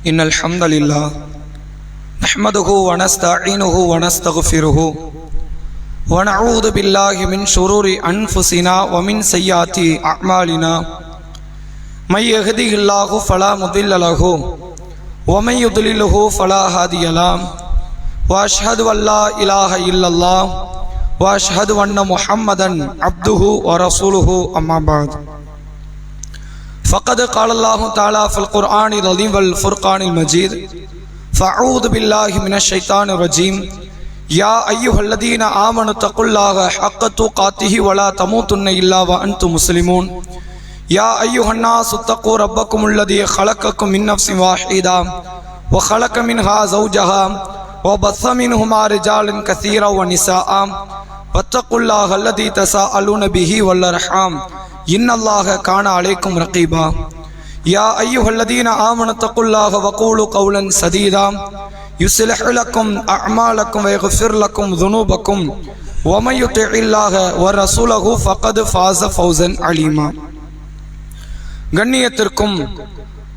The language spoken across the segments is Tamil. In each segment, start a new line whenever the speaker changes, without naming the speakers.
إن الحمد لله نحمده ونستعينه ونستغفره ونعوذ بالله من شرور أنفسنا ومن سيئات أعمالنا من يهده الله فلا مضل له ومن يضلله فلا هادي له وأشهد أن لا إله إلا الله وأشهد أن محمدا عبده ورسوله أما بعد فقد قال الله تعالى في القرآن العظيم والفرقان المجيد فأعوذ بالله من الشيطان الرجيم يا أيها الذين آمنوا اتقوا الله حق تقاته ولا تموتن إلا وأنتم مسلمون يا أيها الناس اتقوا ربكم الذي خلقكم من نفس واحدة وخلق منها زوجها وبث منهما رجالا كثيرا ونساء واتقوا الله الذي تساءلون به والأرحام إن الله كان عليكم رقيبا يا أيها الذين آمنوا اتقوا الله وقولوا قولا سديدا يصلح لكم أعمالكم ويغفر لكم ذنوبكم ومن يطع الله ورسوله فقد فاز فوزا عظيما. கண்ணியத்திற்கும்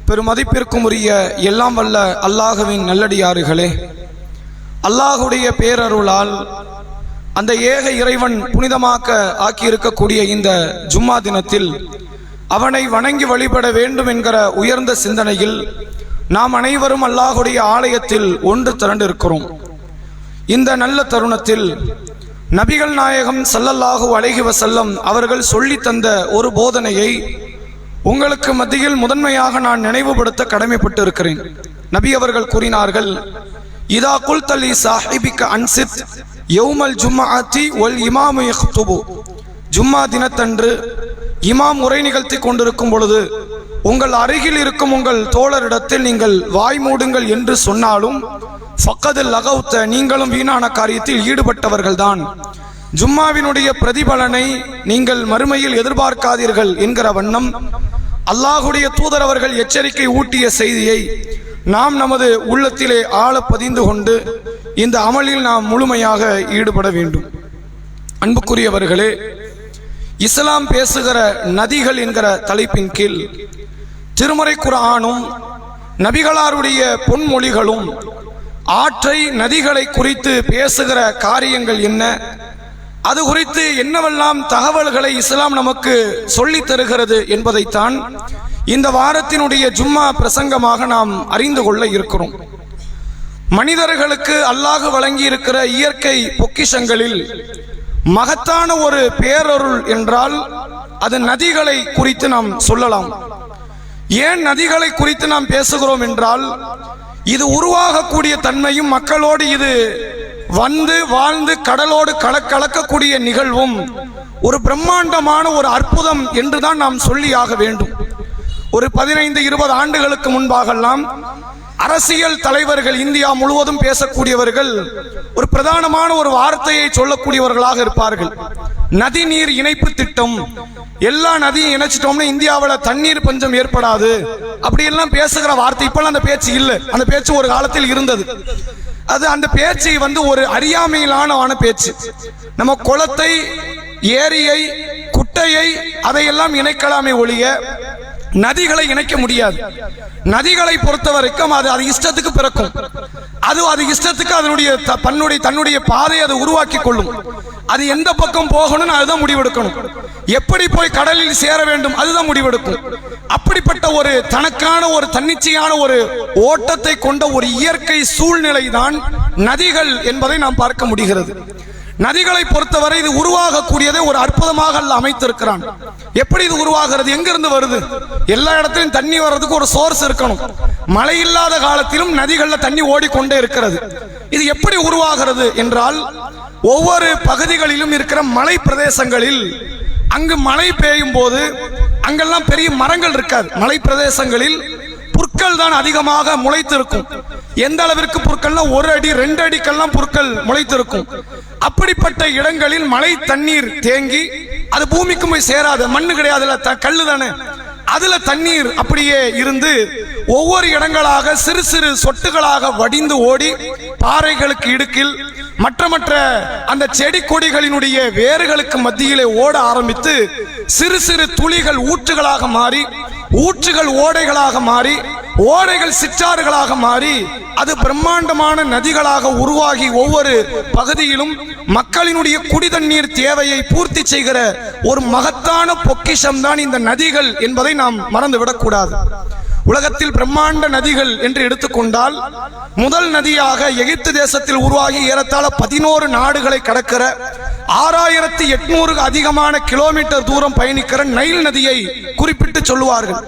பெருமதிப்பிற்கும் உரிய எல்லாம் வல்ல அல்லாஹ்வின் நல்லடியார்களே, அல்லாஹுடைய பேரருளால் அந்த ஏக இறைவன் புனிதமாக்க ஆக்கியிருக்கக்கூடிய இந்த ஜும்மா தினத்தில் அவனை வணங்கி வழிபட வேண்டும் என்கிற உயர்ந்த சிந்தனையில் நாம் அனைவரும் அல்லாஹுடைய ஆலயத்தில் ஒன்று திரண்டிருக்கிறோம். இந்த நல்ல தருணத்தில் நபிகள் நாயகம் ஸல்லல்லாஹு அலைஹி வஸல்லம் அவர்கள் சொல்லி தந்த ஒரு போதனையை உங்களுக்கு மத்தியில் முதன்மையாக நான் நினைவுபடுத்த கடமைப்பட்டு இருக்கிறேன். நபி அவர்கள் கூறினார்கள், இதா குல்தலி சாஹிபிக அன்சித் யௌமல் ஜும்ஆத்தி வல் இமாமு யக்துபு. ஜும்மா தினத்தன்று இமாம் உரை நிகழ்த்தி கொண்டிருக்கும் பொழுது உங்கள் அருகில் இருக்கும் உங்கள் தோழரிடத்தில் நீங்கள் வாய் மூடுங்கள் என்று சொன்னாலும் ஃபக்கது லகவுத்த, நீங்களும் வீணான காரியத்தில் ஈடுபட்டவர்கள்தான். ஜும்மாவினுடைய பிரதிபலனை நீங்கள் மறுமையில் எதிர்பார்க்காதீர்கள் என்கிற வண்ணம் அல்லாஹுடைய தூதர் அவர்கள் எச்சரிக்கை ஊட்டிய செய்தியை நாம் நமது உள்ளத்திலே ஆழ பதிந்து கொண்டு இந்த அமலில் நாம் முழுமையாக ஈடுபட வேண்டும். அன்புக்குரியவர்களே, இஸ்லாம் பேசுகிற நதிகள் என்கிற தலைப்பின் கீழ் திருமறை குர்ஆனும் நபிகளாருடைய பொன்மொழிகளும் ஆற்றை நதிகளை குறித்து பேசுகிற காரியங்கள் என்ன, அது குறித்து என்னவெல்லாம் தகவல்களை இஸ்லாம் நமக்கு சொல்லி தருகிறது என்பதைத்தான் இந்த வாரத்தினுடைய ஜும்மா பிரசங்கமாக நாம் அறிந்து கொள்ள இருக்கிறோம். மனிதர்களுக்கு அல்லாஹ் வழங்கி இருக்கிற இயற்கை பொக்கிஷங்களில் மகத்தான ஒரு பேரருள் என்றால் அது நதிகளை குறித்து நாம் சொல்லலாம். ஏன் நதிகளை குறித்து நாம் பேசுகிறோம் என்றால், இது உருவாகக்கூடிய தன்மையும் மக்களோடு இது வந்து வாழ்ந்து கடலோடு கலக்கக்கூடிய நிகழ்வும் ஒரு பிரம்மாண்டமான ஒரு அற்புதம் என்றுதான் நாம் சொல்லியாக வேண்டும். ஒரு 15-20 ஆண்டுகளுக்கு முன்பாகலாம் அரசியல் தலைவர்கள் இந்தியா முழுவதும் பேசக்கூடியவர்கள் ஒரு பிரதானமான ஒரு வார்த்தையை சொல்லக்கூடியவர்களாக இருப்பார்கள். நதி நீர் இணைப்பு திட்டம், எல்லா நதியும் இணைச்சிட்டோம்னா இந்தியாவில் தண்ணீர் பஞ்சம் ஏற்படாது, அப்படி எல்லாம் பேசுகிற வார்த்தை. இப்பெல்லாம் அந்த பேச்சு இல்லை, அந்த பேச்சு ஒரு காலத்தில் இருந்தது. அது அந்த பேச்சு ஒரு அறியாமையிலான பேச்சு. நம்ம குளத்தை, ஏரியை, குட்டையை அதையெல்லாம் இணைக்கலாமே ஒழிய நதிகளை இணைக்க முடியாது. நதிகளை பொறுத்த வரைக்கும் அது இஷ்டத்துக்கு பிறக்கும், அது இஷ்டத்துக்கு அதனுடைய தன்னுடைய பாதையை அது உருவாக்கி கொள்ளும். அது எந்த பக்கம் போகணும்னு அதுதான் முடிவெடுக்கணும். எப்படி போய் கடலில் சேர வேண்டும் அதுதான் முடிவெடுக்கும். அப்படிப்பட்ட ஒரு தனக்கான ஒரு தன்னிச்சையான ஒரு ஓட்டத்தை கொண்ட ஒரு இயற்கை சூழ்நிலை தான் நதிகள் என்பதை நாம் பார்க்க முடிகிறது. நதிகளை பொறுத்தவரை இது உருவாகக்கூடியதை ஒரு அற்புதமாக அல்ல அமைத்திருக்கிறான். எப்படி இது உருவாகிறது, எங்கிருந்து வருது? எல்லா இடத்திலும் தண்ணி வர்றதுக்கு ஒரு சோர்ஸ் இருக்கணும். மழை இல்லாத காலத்திலும் நதிகள்ல தண்ணி ஓடிக்கொண்டே இருக்கிறது. இது எப்படி உருவாகிறது என்றால், ஒவ்வொரு பகுதிகளிலும் இருக்கிற மலை பிரதேசங்களில் அங்கு மழை பெய்யும் போது அங்கெல்லாம் பெரிய மரங்கள் இருக்காது. மலை பிரதேசங்களில் புற்கள் தான் அதிகமாக முளைத்திருக்கும். எந்த அளவிற்கு புற்கள்னா 1 அடி 2 அடிக்கெல்லாம் புற்கள் முளைத்திருக்கும். அப்படிப்பட்ட இடங்களில் மழை தண்ணீர் தேங்கி அது பூமிக்கு போய் சேராது. மண்ணு கிடையாது, கல்லு தானே. அதுல தண்ணீர் அப்படியே இருந்து ஒவ்வொரு இடங்களாக சிறு சிறு சொட்டுகளாக வடிந்து ஓடி பாறைகளுக்கு இடுக்கில் மற்ற அந்த செடி கொடிகளினுடைய வேர்களுக்கு மத்தியிலே ஓட ஆரம்பித்து சிறு சிறு துளிகள் ஊற்றுகளாக மாறி ஊற்றுகள் ஓடைகளாக மாறி ஓடைகள் சிற்றாறுகளாக மாறி அது பிரம்மாண்டமான நதிகளாக உருவாகி ஒவ்வொரு பகுதியிலும் மக்களினுடைய குடிதண்ணீர் தேவையை பூர்த்தி செய்கிற ஒரு மகத்தான பொக்கிஷம் தான் இந்த நதிகள் என்பதை நாம் மறந்துவிடக்கூடாது. உலகத்தில் பிரம்மாண்ட நதிகள் என்று எடுத்துக்கொண்டால் முதல் நதியாக எகிப்து தேசத்தில் உருவாகி ஏறத்தாழ 11 நாடுகளை கடக்கிற 6800 அதிகமான கிலோமீட்டர் தூரம் பயணிக்கிற நைல் நதியை குறிப்பிட்டு சொல்லுவார்கள்.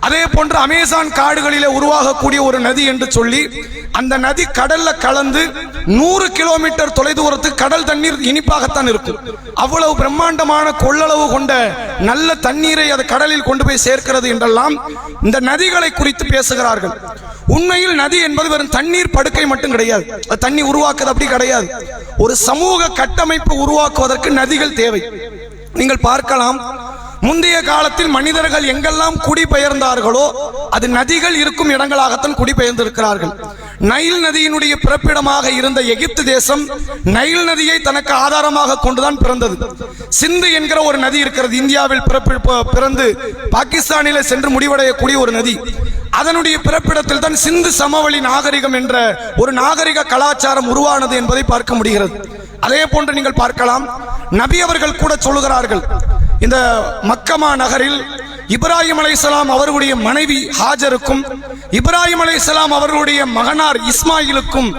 அதே போன்று அமேசான் காடுகளிலே உருவாகக்கூடிய ஒரு நதி என்று சொல்லி அந்த நதி கடல்ல கலந்து 100 கிலோமீட்டர் தொலைதூரத்துக்கு கடல் தண்ணீர் இனிப்பாகத்தான் இருக்கும். அவ்வளவு பிரம்மாண்டமான கொள்ளளவு கொண்ட நல்ல தண்ணீரை அது கடலில் கொண்டு போய் சேர்க்கிறது என்றெல்லாம் இந்த நதிகளை குறித்து பேசுகிறார்கள். உண்மையில் நதி என்பது வெறும் தண்ணீர் படுக்கை மட்டும் கிடையாது. தண்ணி உருவாக்குறது அப்படி கிடையாது. ஒரு சமூக கட்டமைப்பு உருவாக்குவதற்கு நதிகள் தேவை. நீங்கள் பார்க்கலாம், முந்தைய காலத்தில் மனிதர்கள் எங்கெல்லாம் குடிபெயர்ந்தார்களோ அது நதிகள் இருக்கும் இடங்களாகத்தான் குடிபெயர்ந்திருக்கிறார்கள். நைல் நதியினுடைய பிறப்பிடமாக இருந்த எகிப்து தேசம் நைல் நதியை தனக்கு ஆதாரமாக கொண்டுதான் பிறந்தது. சிந்து என்கிற ஒரு நதி இருக்கிறது, இந்தியாவில் பிறந்து பாகிஸ்தானிலே சென்று முடிவடையக்கூடிய ஒரு நதி. அதனுடைய பிறப்பிடத்தில் தான் சிந்து சமவெளி நாகரிகம் என்ற ஒரு நாகரிக கலாச்சாரம் உருவானது என்பதை பார்க்க முடிகிறது. அதே போன்று நீங்கள் பார்க்கலாம், நபி அவர்கள் கூட சொல்லுகிறார்கள், இந்த மக்கமா நகரில் இப்ராஹிம் அலைஹிஸ்ஸலாம் அவர்களுடைய மனைவி ஹாஜருக்கும் இப்ராஹிம் அலைஹிஸ்ஸலாம் அவர்களுடைய மகனார் இஸ்மாயிலுக்கும்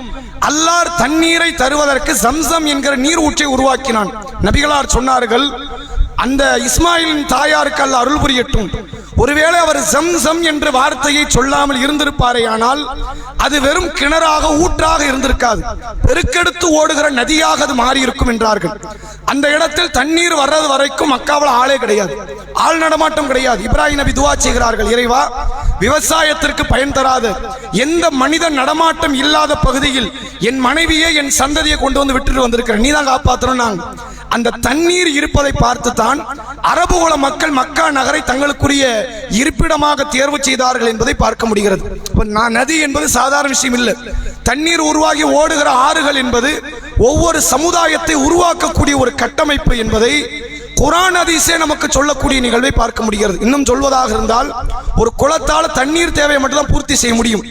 அல்லாஹ் தண்ணீரை தருவதற்கு ஜம்சம் என்கிற நீர் ஊற்றை உருவாக்கினான். நபிகளார் சொன்னார்கள், அந்த இஸ்மாயிலின் தாயாருக்கு அல்லாஹ் அருள் புரியட்டும், ஒருவேளை அவர் ஜம்சம் என்ற வார்த்தையை சொல்லாமல் இருந்திருப்பாரே ஆனால் அது வெறும் கிணறாக ஊற்றாக இருந்திருக்காது, பெருக்கெடுத்து ஓடுகிற நதியாக அது மாறி இருக்கும் என்றார்கள். அந்த இடத்தில் தண்ணீர் வர்றது வரைக்கும் மக்காவில் ஆளே கிடையாது, ஆள் நடமாட்டம் கிடையாது. இப்ராஹிம் நபி துவா செய்கிறார்கள், இறைவா, விவசாயத்திற்கு பயன் தராத எந்த மனித நடமாட்டம் இல்லாத பகுதியில் என் மனைவியை என் சந்ததியை கொண்டு வந்து விட்டுட்டு வந்திருக்கிறேன், நீதான் காப்பாற்றணும். நாங்கள் அந்த தண்ணீர் இருப்பதை பார்த்து தான் அரபு குல மக்கள் மக்கா நகரை தங்களுக்குரிய இருப்பிடமாக தேர்வு செய்தார்கள் என்பதை பார்க்க முடிகிறது. நதி என்பது சாதாரண விஷயம் இல்லை. தண்ணீர் உருவாகி ஓடுகிற ஆறுகள் என்பது ஒவ்வொரு சமுதாயத்தை உருவாக்கக்கூடிய ஒரு கட்டமைப்பு என்பதை குர்ஆன் ஹதீஸே நமக்கு சொல்லக்கூடிய நிகழ்வை பார்க்க முடிகிறது. இன்னும் சொல்வதாக இருந்தால், ஒரு குளத்தால் தண்ணீர் தேவையை மட்டும்தான் பூர்த்தி செய்ய முடியும்,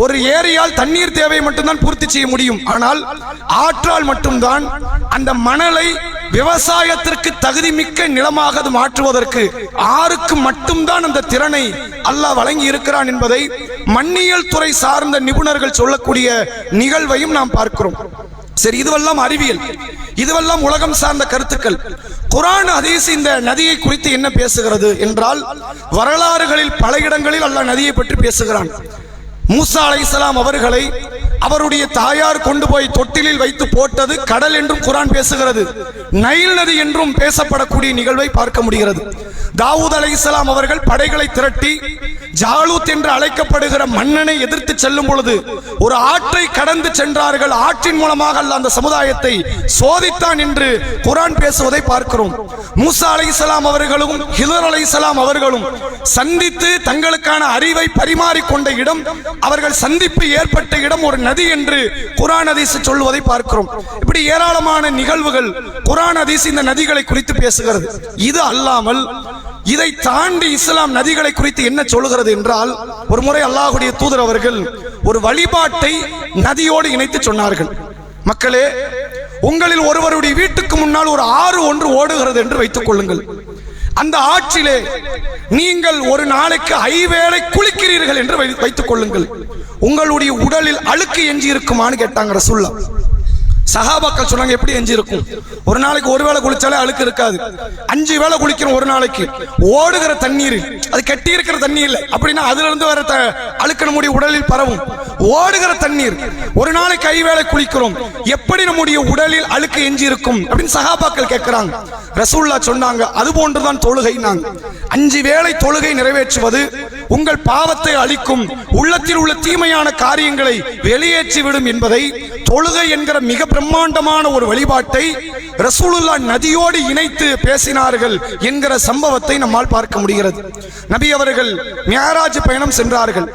ஒரு ஏரியால் தண்ணீர் தேவையை மட்டும்தான் பூர்த்தி செய்ய முடியும். ஆனால் ஆற்றால் மட்டும்தான் அந்த மணலை விவசாயத்திற்கு தகுதி மிக்க நிலமாக அது மாற்றுவதற்கு ஆறுக்கு மட்டும்தான் அந்த திறனை அல்லாஹ் வழங்கி இருக்கிறான் என்பதை மண்ணியல் துறை சார்ந்த நிபுணர்கள் சொல்லக்கூடிய நிகழ்வையும் நாம் பார்க்கிறோம். சரி, இதுவெல்லாம் அறிவியல், இதுவெல்லாம் உலகம் சார்ந்த கருத்துக்கள். குர்ஆன் ஹதீஸ் இந்த நதியை குறித்து என்ன பேசுகிறது என்றால், வரலாறுகளில் பல இடங்களில் அல்லாஹ் நதியை பற்றி பேசுகிறான். மூசா அலைஹிஸ்ஸலாம் அவர்களை அவருடைய தாயார் கொண்டு போய் தொட்டிலில் வைத்து போட்டது கடல் என்றும் குர்ஆன் பேசுகிறது. நைல் நதி என்றும் பேசப்படக்கூடிய நிகழ்வை பார்க்க முடிகிறது. தாவூத் அலைஹிஸ்ஸலாம் அவர்கள் படைகளை திரட்டி ஜாலூத் என்று அழைக்கப்படுகிற மன்னனை எதிர்த்து செல்லும் பொழுது ஒரு ஆற்றை கடந்து சென்றார்கள். ஆற்றின் மூலமாக அல்லாஹ் அந்த சமுதாயத்தை சோதித்தான் என்று குர்ஆன் பேசுவதை பார்க்கிறோம். மூசா அலைஹிஸ்ஸலாம் அவர்களும் ஹிதர் அலைஹிஸ்ஸலாம் அவர்களும் சந்தித்து தங்களுக்கான அறிவை பரிமாறிக்கொண்ட இடம், அவர்கள் சந்திப்பு ஏற்பட்ட இடம் ஒரு நதி என்று குர்ஆன் ஹதீஸ் சொல்வதை பார்க்கிறோம். இப்படி ஏராளமான நிகழ்வுகள் குர்ஆன் ஹதீஸ் இந்த நதிகளை குறித்து பேசுகிறது. இது அல்லாமல் இதை தாண்டி இஸ்லாம் நதிகளை குறித்து என்ன சொல்லுகிறது என்றால், ஒரு முறை அல்லாஹ்வுடைய தூதர் அவர்கள் ஒரு வழிபாட்டை நதியோடு இணைத்து சொன்னார்கள். மக்களே, உங்களில் ஒருவருடைய வீட்டுக்கு முன்னால் ஒரு ஆறு ஒன்று ஓடுகிறது என்று வைத்துக் கொள்ளுங்கள். அந்த ஆற்றிலே நீங்கள் ஒரு நாளைக்கு 5 வேளை குளிக்கிறீர்கள் என்று வைத்துக் கொள்ளுங்கள். உங்களுடைய உடலில் அழுக்கு எஞ்சி இருக்குமான்னு கேட்டாங்க ரசூலுல்லாஹ். சஹாபாக்கள் சொன்னாங்க, எப்படி எஞ்சி இருக்கும்? ஒரு நாளைக்கு ஒரு வேளை குளிச்சாலே அழுக்கு இருக்காது, 5 வேளை குளிக்கிறோம் ஒரு நாளைக்கு. ஓடுகிற தண்ணீர், அது கட்டி இருக்கிற தண்ணீர் இல்லை அப்படின்னா அதுல இருந்து வர அழுக்கு நம்முடைய உடலில் பரவும். ஓடுகிற தண்ணீர், ஒரு நாளைக்கு 5 வேளை குளிக்கிறோம், எப்படி நம்முடைய உடலில் அழுக்கு எஞ்சி இருக்கும் அப்படின்னு சஹாபாக்கள் கேட்கிறாங்க. ரசூலுல்லாஹ் சொன்னாங்க, அது போன்றுதான் தொழுகை. 5 வேளை தொழுகை நிறைவேற்றுவது உங்கள் பாவத்தை அழிக்கும், உள்ளத்தில் உள்ள தீமையான காரியங்களை வெளியேற்றிவிடும் என்பதை, தொழுகை என்கிற மிக பிரம்மாண்டமான ஒரு வழிபாட்டை ரசூலுல்லாஹ் நதியோடு இணைத்து பேசினார்கள் என்கிற சம்பவத்தை நம்மால் பார்க்க முடிகிறது. நபி அவர்கள் மிஅராஜ் பயணம் சென்றார்கள்.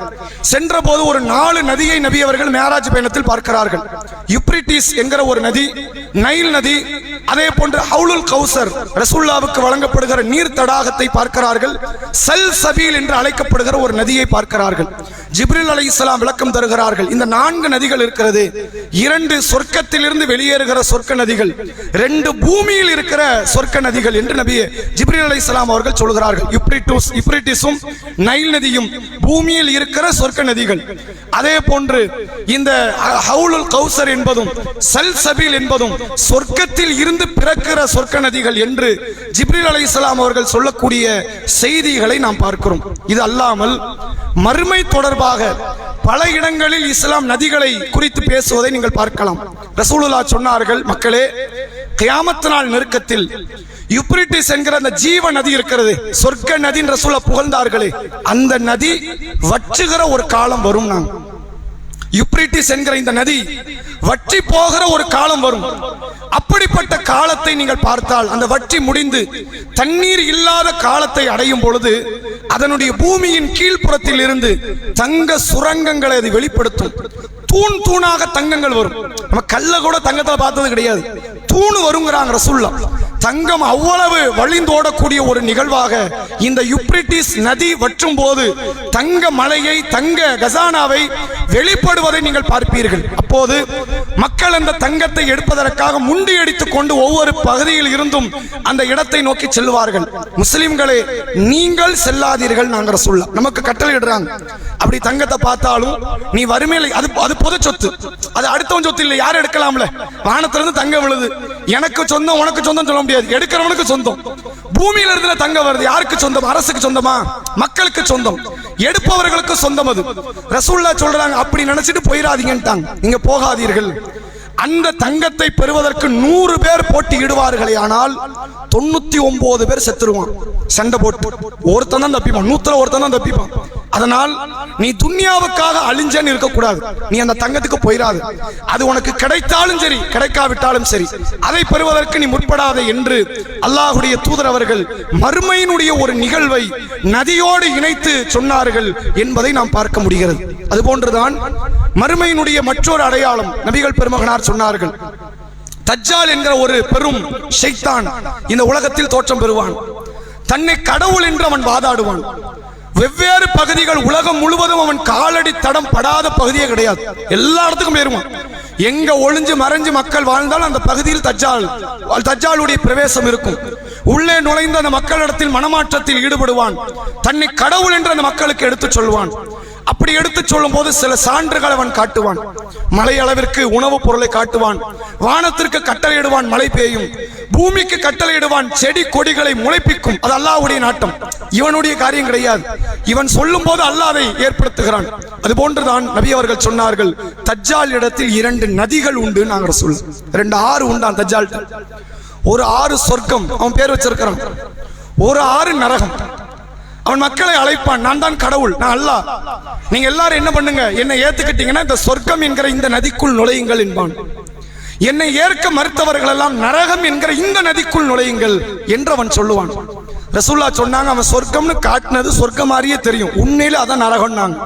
சென்ற போது ஒரு 4 நதியை நபி அவர்கள் மிஅராஜ் பயணத்தில் பார்க்கிறார்கள். யூப்ரிட்டிஸ் என்கிற ஒரு நதி, நைல் நதி, அதே போன்று ஹவுலுல் கௌசர் ரசூலுல்லாஹ்வுக்கு வழங்கப்படுகிற நீர் தடாகத்தை பார்க்கிறார்கள். சல் சபீல் என்று அழைக்கப்படுகிற ஒரு நதியை பார்க்கிறார்கள். ஜிப்ரீல் அலைஹிஸ்ஸலாம் விளக்கம் தருகிறார்கள். இந்த 4 நதிகள் இருக்கிறது, 2 சொர்க்கத்திலிருந்து வெளியேறுகிற சொர்க்க நதிகள், 2 பூமியில் இருக்கிற சொர்க்க நதிகள் என்று நபி ஜிப்ரீல் அலைஹிஸ்ஸலாம் அவர்கள் சொல்கிறார்கள். யூப்ரட்டிஸும் நைல் நதியும் பூமியில் இருக்கிற சொர்க்க நதிகள். அதே போன்று இந்த ஹவுலுல் கௌசர் என்பதும் சல்சபீல் என்பதும் சொர்க்கத்தில் இருந்து பிறக்கிற சொர்க்க நதிகள் என்று ஜிப்ரீல் அலைஹிஸ்ஸலாம் அவர்கள் சொல்லக்கூடிய செய்திகளை நாம் பார்க்கிறோம். இது அல்லாமல் மறுமை தொடர்பாக பல இடங்களில் இஸ்லாம் நதிகளை குறித்து பேசுவதை நீங்கள் பார்க்கலாம். ரசூலுல்லாஹ் சொன்னார்கள், மக்களே, கியாமத் நாள் நெருக்கத்தில் யூப்ரட்டிஸ் என்கிற அந்த ஜீவ நதி இருக்கிறது, சொர்க்க நதி ரசூலுல்லாஹ் புகழ்ந்தார்களே, அந்த நதி வற்றுகிற ஒரு காலம் வரும். யூப்ரட்டிஸ் என்கிற இந்த நதி வற்றி போகிற ஒரு காலம் வரும். அப்படிப்பட்ட காலத்தை நீங்கள் பார்த்தால், அந்த வற்றி முடிந்து தண்ணீர் இல்லாத காலத்தை அடையும் பொழுது அதனுடைய பூமியின் கீழ்ப்புறத்தில் இருந்து தங்க சுரங்கங்களை அது வெளிப்படுத்தும். தூண் தூணாக தங்கங்கள் வரும். நம்ம கல்ல கூட தங்கத்தை பார்த்தது கிடையாது, தூணு வருங்கிறாங்க ரசூலுல்லாஹ். தங்கம் அவ்வளவு வழிந்தோடக்கூடிய ஒரு நிகழ்வாக இந்த யூப்ரட்டிஸ் நதி வற்றும் போது தங்க மலையை, தங்க கசானாவை வெளிப்படுவதை நீங்கள் பார்ப்பீர்கள். அப்போது மக்கள் அந்த தங்கத்தை எடுப்பதற்காக முண்டி அடித்துக் கொண்டு ஒவ்வொரு பகுதியில் இருந்தும் அந்த இடத்தை நோக்கி செல்வார்கள். முஸ்லிம்களே, நீங்கள் செல்லாதீர்கள் நாங்கள் ரசூலுல்லாஹ் நமக்கு கட்டளை இடுறாங்க. அப்படி தங்கத்தை பார்த்தாலும் நீ வறுமையில், அது பொது சொத்து, அது அடுத்தவன் சொத்து இல்லை, யாரும் எடுக்கலாம்ல. வானத்திலிருந்து தங்கம் விழுது, எனக்கு சொந்தம் உனக்கு சொந்தம் சொல்ல முடியாது, எடுக்கிறவனுக்கு சொந்தம். பூமியில இருந்து தங்கம் வருது, யாருக்கு சொந்தம்? அரசுக்கு சொந்தமா? மக்களுக்கு சொந்தம், எடுப்பவர்களுக்கு சொந்தம். அது ரசூலுல்லாஹ் சொல்றாங்க, அப்படி நினைச்சிட்டு போயிடாதீங்கன்ட்டாங்க. நீங்க போகாதீர்கள். அந்த தங்கத்தை பெறுவதற்கு 100 பேர் போட்டியிடுவார்களே, ஆனால் 99 பேர் செத்துருவான் சண்டை போட்டு. ஒருத்தன் தான் தப்பிப்பான், 100ல ஒருத்தன் தான் தப்பிப்பான். அதனால் நீ துன்யாவுக்காக அழிஞ்சன்னு இருக்கக்கூடாது, நீ அந்த தங்கத்துக்கு போயிடாது. அது உனக்கு கிடைத்தாலும் சரி, கிடைக்காவிட்டாலும் சரி, அதை பெறுவதற்கு நீ முற்படாதே என்று அல்லாஹ்வுடைய தூதர் அவர்கள் மறுமையினுடைய ஒரு நிகழ்வை நதியோடு இணைத்து சொன்னார்கள் என்பதை நாம் பார்க்க முடிகிறது. அதுபோன்றுதான் மறுமையினுடைய மற்றொரு அடையாளம் நபிகள் பெருமகனார் சொன்னார்கள். தஜ்ஜால் என்கிற ஒரு பெரும் ஷைத்தான் இந்த உலகத்தில் தோற்றம் பெறுவான். தன்னை கடவுள் என்று அவன் வாதாடுவான். வெவ்வேறு பகுதிகள், உலகம் முழுவதும் அவன் காலடி தடம் படாத பகுதியே கிடையாது, எல்லா இடத்துக்கும் போயிருவான். எங்க ஒளிஞ்சு மறைஞ்சு மக்கள் வாழ்ந்தால் அந்த பகுதியில் தஜ்ஜாலுடைய பிரவேசம் இருக்கும். உள்ளே நுழைந்த அந்த மக்களிடத்தில் மனமாற்றத்தில் ஈடுபடுவான். தன்னை கடவுள் என்று அந்த மக்களுக்கு எடுத்துச் சொல்வான். அப்படி எடுத்துச் சொல்லும் போது சில சான்றுகள் அவன் காட்டுவான். மழை அளவிற்கு உணவுப் பொருளை காட்டுவான். வானத்திற்கு கட்டளையிடுவான், மழை பெய்யும். பூமிக்கு கட்டளையிடுவான், செடி கொடிகளை முளைப்பிக்கும். அது அல்லாஹ்வுடைய நாட்டம், இவனுடைய காரியம் கிடையாது. இவன் சொல்லும் போது அல்லாஹ் அதை ஏற்படுத்துகிறான். அதுபோன்றுதான் நபி அவர்கள் சொன்னார்கள், தஜ்ஜால் இடத்தில் 2 நதிகள் உண்டு. நாங்கள் சொல்ல 2 ஆறு உண்டான் தஜ்ஜால். ஒரு ஆறு சொர்க்கம், அவன் பேர் வச்சிருக்கிறான். ஒரு ஆறு நரகம். அவன் மக்களை அழைப்பான், நான் தான் கடவுள், நான் அல்லாஹ், நீங்க எல்லாரும் என்ன பண்ணுங்க, என்னை ஏத்துக்கிட்டீங்கன்னா இந்த சொர்க்கம் என்கிற இந்த நதிக்குள் நுழையுங்கள் என்பான். என்னை ஏற்க மறுத்தவர்கள் எல்லாம் நரகம் என்கிற இந்த நதிக்குள் நுழையுங்கள் என்று அவன் சொல்லுவான். ரசூலுல்லாஹ் சொன்னாங்க, அவன் சொர்க்கம்னு காட்டினது சொர்க்கம் மாதிரியே தெரியும், உண்மையில அதான் நரகம்னாங்க.